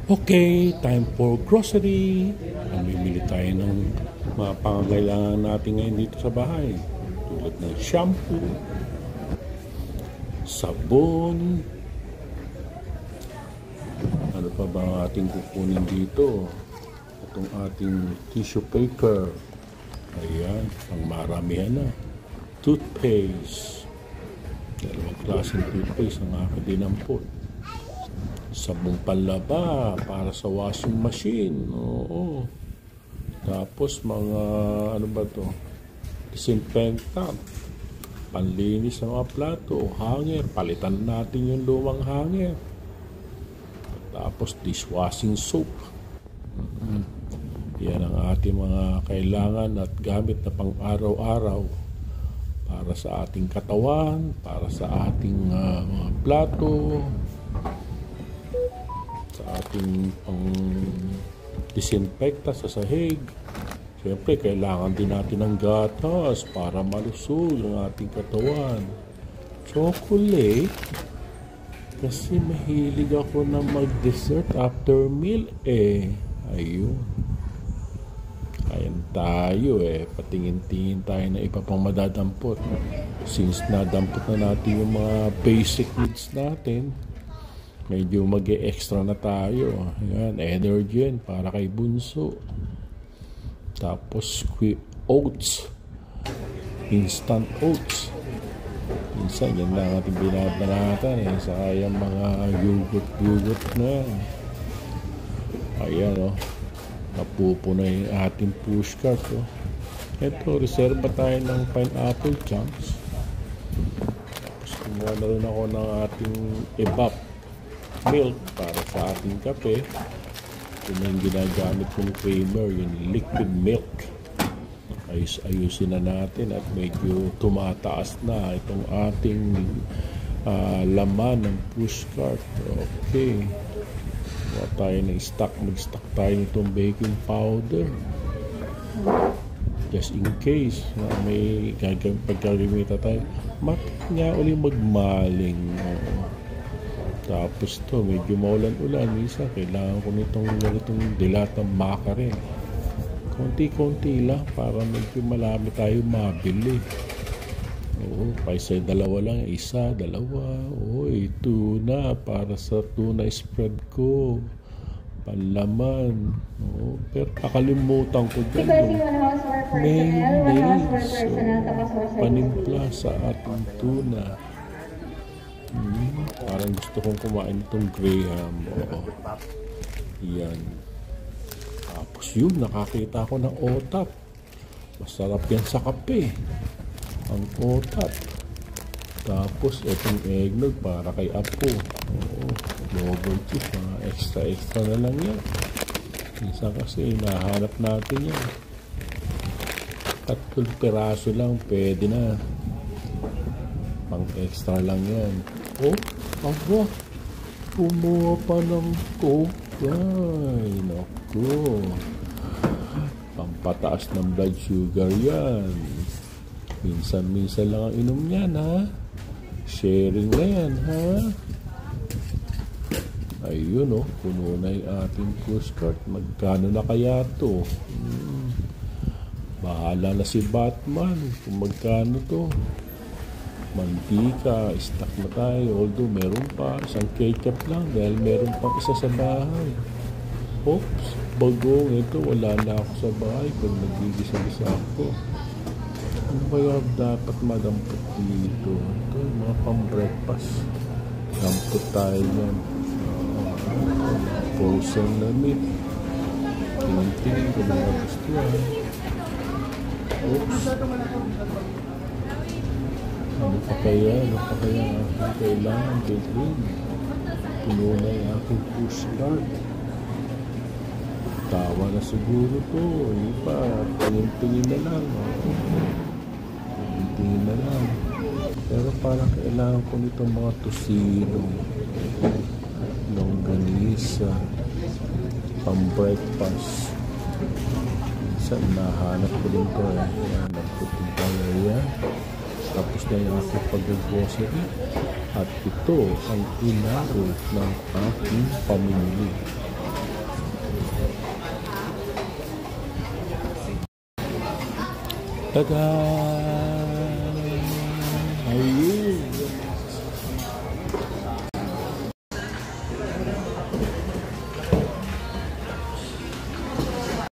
Okay, time for grocery. Mamimili tayo ng mga pangangailangan natin ngayon dito sa bahay. Tulad ng shampoo, sabon, ano pa ba ang ating kukunin dito? Itong ating tissue paper. Ayan, pang maramihan na. Toothpaste. Dalawang klaseng toothpaste ang aking dinampot. Sabong panlaba para sa washing machine. Oo. Tapos mga ano ba to? Disinfectant. Panlinis ng mga plato. Hanger. Palitan natin yung lumang hanger. Tapos dishwashing soap. Yan ang ating mga kailangan at gamit na pang araw-araw para sa ating katawan, para sa ating mga plato, sa ating pang disinfecta sa sahig. Siyempre, kailangan din natin ng gatas para malusog ang ating katawan. Chocolate, kasi mahilig ako na mag-dessert after meal Ayun. Ayan tayo patingin-tingin tayo na iba pang madadampot. Since nadampot na natin yung mga basic needs natin, medyo mag-e-extra na tayo. Ayan, energy para kay Bunso. Tapos oats, instant oats. Minsan yan lang ating binabanatan saka yung mga yogurt na yan. Ayan napupuno yung ating push cart. Ito, reserva tayo ng pineapple chunks. Tapos kumuha na rin ako ng ating evap milk para sa ating kape. Ito na yung ginagamit kong creamer, yung liquid milk. Ayusin na natin at medyo tumataas na itong ating laman ng push cart. Okay. Huwag tayo ng stock. Mag-stock tayo nitong baking powder. Just in case na may pagkalimita tayo. Bakit nga uli magmaling? Tapos to, medyo maulan-ulan. Minsan, kailangan ko nitong dilatang makare. Konti-konti lang para medyo malami tayo mabili. Oo, paisa dalawa lang. Isa, dalawa. Tuna para sa tuna spread ko. Panlaman. Oo, pero kakalimutan ko dyan. Mayonnaise. Panimpla sa ating tuna. Parang gusto kong kumain itong Graham. Yan. Tapos yun, nakakita ko ng otap. Masarap yan sa kape. Ang otap. Tapos itong eggnog para kay Apo. Double cheese. Mga extra na lang yan. Minsan kasi nahanap natin yan. 3 piraso lang, pwede na. Pang extra lang yan. Aba, kumuha pa ng coke. Ay, naku. Pampataas ng blood sugar yan. Minsan-minsan lang ang inom yan, ha? Sharing na yan, ha? Ayun, puno na yung ating push cart. Magkano na kaya to? Bahala na si Batman kung magkano to. Mantika, stock na tayo. Although meron pa, isang ketchup lang dahil meron pang isa sa bahay. Oops, bagong ito. Wala na ako sa bahay pag nagigisa-gisa ako. Ano kaya dapat madampot dito? Ito, mga pang-breakfast. Dampot tayo yan. Frozen na meat. Tingin-tingin ko na gusto yan. Oops. Ano pa kaya aking kailangan bilhin? Puno na yung aking push cart. Tawa na siguro to. Iba, tingin-tingin na lang. Tingin na lang. Pero parang kailangan ko nitong mga tosino. Longganisa. Pang-breakfast. Minsan nahanap ko din to. Nahanap ko din tayo yan. Tapos na yung aking pag-grocery. At ito ang inabot ng aking pamilya. Tada! Ayun!